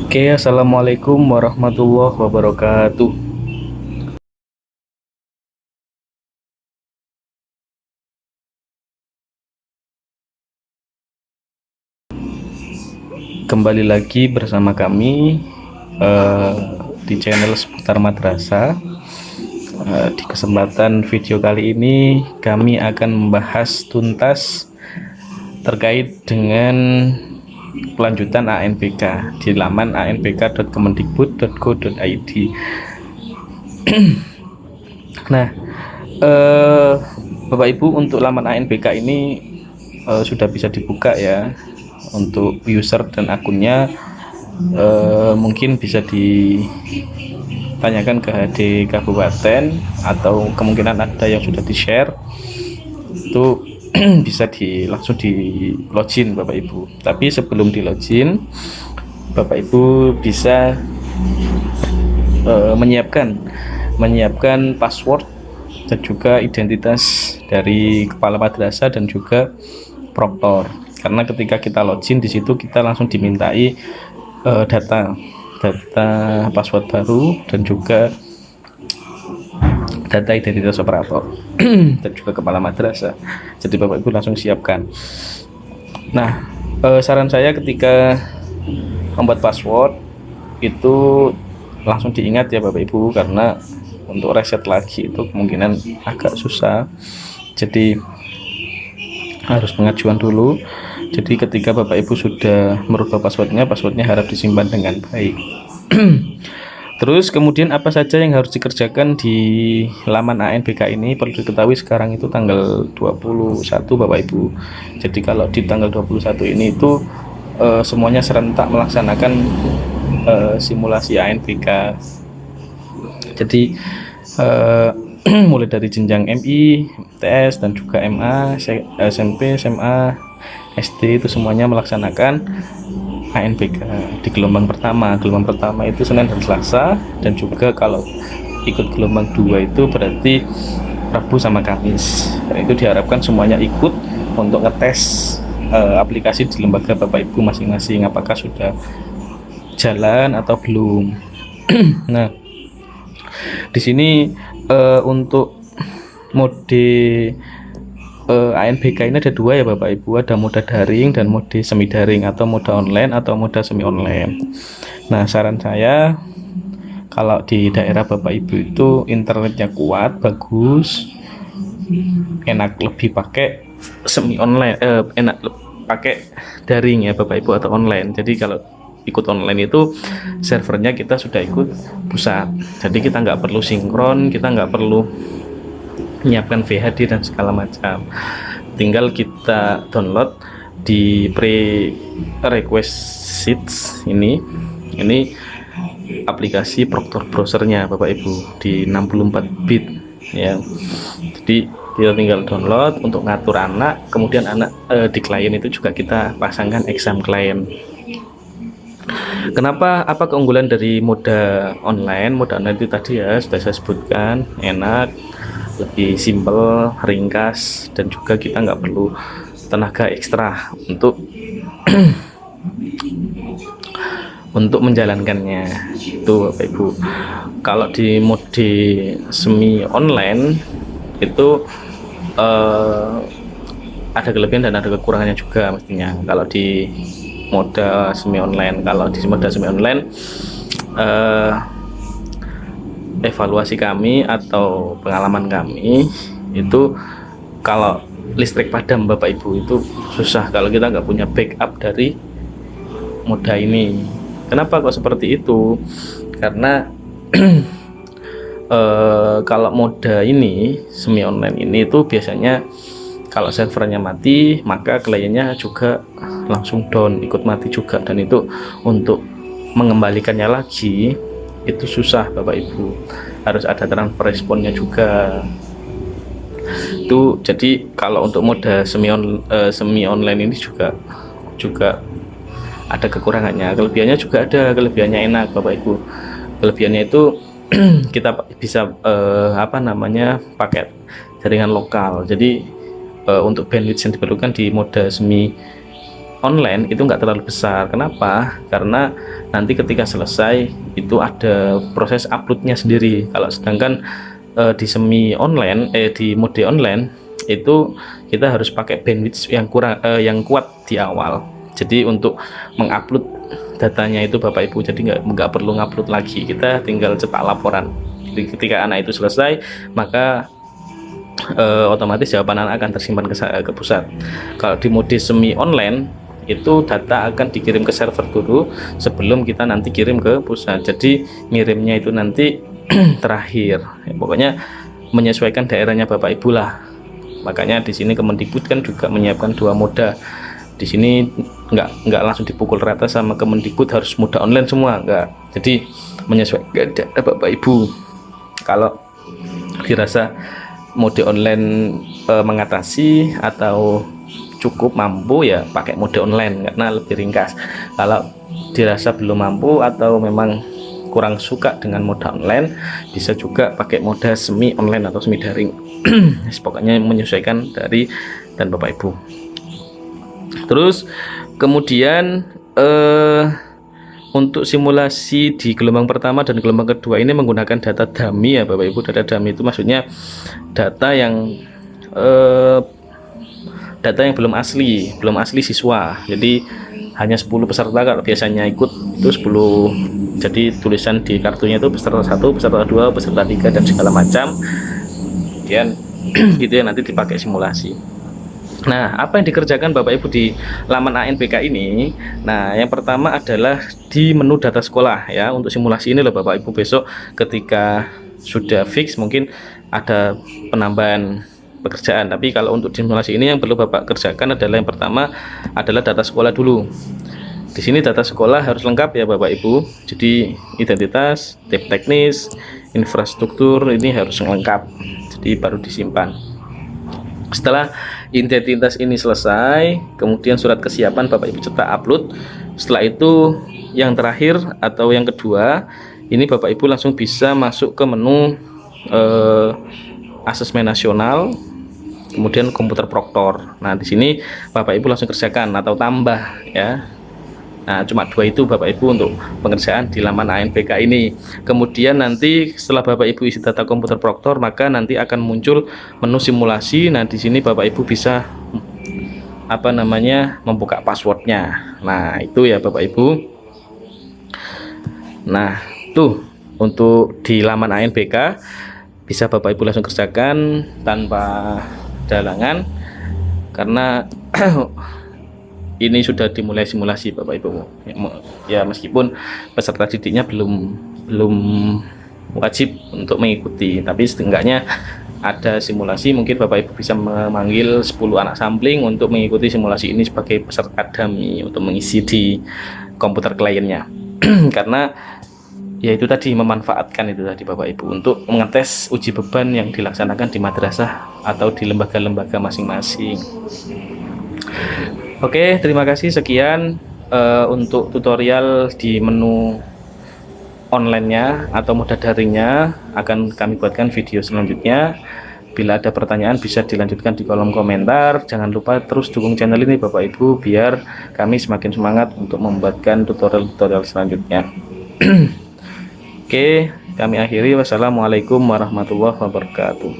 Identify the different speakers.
Speaker 1: Oke, assalamualaikum warahmatullahi wabarakatuh. Kembali lagi bersama kami eh, di channel seputar madrasah. Di kesempatan video kali ini kami akan membahas tuntas terkait dengan kelanjutan ANPK di laman anpk.kemendikbud.go.id. Nah, eh, Bapak Ibu, untuk laman ANPK ini sudah bisa dibuka ya. Untuk user dan akunnya mungkin bisa ditanyakan ke HD Kabupaten, atau kemungkinan ada yang sudah di-share itu bisa langsung di login Bapak Ibu. Tapi sebelum di login, Bapak Ibu bisa menyiapkan password dan juga identitas dari kepala madrasah dan juga proktor. Karena ketika kita login di situ kita langsung dimintai data password baru dan juga data identitas operator dan juga kepala madrasah. Jadi Bapak Ibu langsung siapkan. Nah, saran saya ketika membuat password itu langsung diingat ya Bapak Ibu, karena untuk reset lagi itu kemungkinan agak susah. Jadi harus pengajuan dulu. Jadi ketika Bapak Ibu sudah merubah passwordnya harap disimpan dengan baik. Terus kemudian apa saja yang harus dikerjakan di laman ANPK ini? Perlu diketahui sekarang itu tanggal 21 Bapak Ibu. Jadi kalau di tanggal 21 ini itu semuanya serentak melaksanakan simulasi ANPK. Jadi mulai dari jenjang MI, TS dan juga MA, SMP, SMA, SD itu semuanya melaksanakan ANPK di gelombang pertama. Gelombang pertama itu Senin dan Selasa, dan juga kalau ikut gelombang 2 itu berarti Rabu sama Kamis. Dan itu diharapkan semuanya ikut untuk ngetes aplikasi di lembaga Bapak Ibu masing-masing apakah sudah jalan atau belum. Nah, di sini untuk mode ANPK ini ada dua ya Bapak Ibu, ada mode daring dan mode semi daring, atau mode online atau mode semi online. Nah, saran saya kalau di daerah Bapak Ibu itu internetnya kuat, bagus, enak lebih pakai semi online, enak pakai daring ya Bapak Ibu atau online. Jadi kalau ikut online itu servernya kita sudah ikut pusat, jadi kita nggak perlu sinkron, kita nggak perlu menyiapkan VHD dan segala macam, tinggal kita download di prerequisites ini aplikasi Proctor browsernya Bapak Ibu di 64 bit ya. Jadi kita tinggal download untuk ngatur anak, kemudian anak di klien itu juga kita pasangkan exam klien. Kenapa, apa keunggulan dari mode online? Mode online itu tadi ya sudah saya sebutkan, enak, lebih simpel, ringkas, dan juga kita nggak perlu tenaga ekstra untuk untuk menjalankannya itu Bapak Ibu. Kalau di mode semi online itu ada kelebihan dan ada kekurangannya juga mestinya. Kalau di mode semi online, evaluasi kami atau pengalaman kami itu kalau listrik padam Bapak Ibu itu susah kalau kita nggak punya backup dari mode ini. Kenapa kok seperti itu? Karena kalau mode ini semi online ini itu biasanya kalau servernya mati maka kliennya juga langsung down, ikut mati juga, dan itu untuk mengembalikannya lagi itu susah Bapak Ibu, harus ada transfer responnya juga itu. Jadi kalau untuk mode semi online ini juga ada kekurangannya. Kelebihannya juga ada, kelebihannya enak Bapak Ibu. Kelebihannya itu kita bisa paket jaringan lokal. Jadi untuk bandwidth yang diperlukan di mode semi online itu nggak terlalu besar. Kenapa? Karena nanti ketika selesai itu ada proses uploadnya sendiri. Kalau sedangkan di semi online, di mode online itu kita harus pakai bandwidth yang kurang, yang kuat di awal. Jadi untuk mengupload datanya itu Bapak Ibu, jadi nggak perlu ngupload lagi, kita tinggal cetak laporan. Jadi ketika anak itu selesai, maka otomatis jawaban anak akan tersimpan ke pusat. Kalau di mode semi online itu data akan dikirim ke server dulu sebelum kita nanti kirim ke pusat. Jadi ngirimnya itu nanti terakhir. Ya, pokoknya menyesuaikan daerahnya Bapak Ibu lah. Makanya di sini Kemendikbud kan juga menyiapkan 2 moda. Di sini nggak langsung dipukul rata sama Kemendikbud harus moda online semua, nggak. Jadi menyesuaikan daerah Bapak Ibu. Kalau dirasa mode online mengatasi atau cukup mampu, ya pakai mode online karena lebih ringkas. Kalau dirasa belum mampu atau memang kurang suka dengan mode online, bisa juga pakai mode semi online atau semi daring. Pokoknya menyesuaikan dari dan Bapak Ibu. Terus kemudian untuk simulasi di gelombang pertama dan gelombang kedua ini menggunakan data dummy ya Bapak Ibu. Data dummy itu maksudnya data yang belum asli siswa. Jadi hanya 10 peserta. Kalau biasanya ikut itu 10. Jadi tulisan di kartunya itu peserta 1, peserta 2, peserta 3 dan segala macam. Kemudian gitu ya, nanti dipakai simulasi. Nah, apa yang dikerjakan Bapak Ibu di laman ANBK ini? Nah, yang pertama adalah di menu data sekolah ya. Untuk simulasi ini loh Bapak Ibu, besok ketika sudah fix mungkin ada penambahan pekerjaan. Tapi kalau untuk simulasi ini yang perlu Bapak kerjakan adalah yang pertama adalah data sekolah dulu. Di sini data sekolah harus lengkap ya Bapak Ibu. Jadi identitas, tipe teknis, infrastruktur ini harus lengkap. Jadi baru disimpan. Setelah identitas ini selesai, kemudian surat kesiapan Bapak Ibu cetak upload. Setelah itu yang terakhir atau yang kedua, ini Bapak Ibu langsung bisa masuk ke menu asesmen nasional, kemudian komputer proktor. Nah, di sini Bapak Ibu langsung kerjakan atau tambah ya. Nah, cuma 2 itu Bapak Ibu untuk pengerjaan di laman ANBK ini. Kemudian nanti setelah Bapak Ibu isi data komputer proktor, maka nanti akan muncul menu simulasi. Nah, di sini Bapak Ibu bisa membuka passwordnya. Nah, itu ya Bapak Ibu. Nah, tuh untuk di laman ANBK bisa Bapak Ibu langsung kerjakan tanpa dalangan karena ini sudah dimulai simulasi Bapak Ibu. Ya meskipun peserta didiknya belum wajib untuk mengikuti, tapi setidaknya ada simulasi. Mungkin Bapak Ibu bisa memanggil 10 anak sampling untuk mengikuti simulasi ini sebagai peserta dummy untuk mengisi di komputer kliennya. Karena ya itu tadi, memanfaatkan itu tadi Bapak Ibu untuk mengetes uji beban yang dilaksanakan di madrasah atau di lembaga-lembaga masing-masing. Oke, terima kasih. Sekian untuk tutorial di menu online-nya atau moda daringnya. Akan kami buatkan video selanjutnya. Bila ada pertanyaan bisa dilanjutkan di kolom komentar. Jangan lupa terus dukung channel ini Bapak Ibu biar kami semakin semangat untuk membuatkan tutorial-tutorial selanjutnya. Oke, kami akhiri. Wassalamualaikum warahmatullahi wabarakatuh.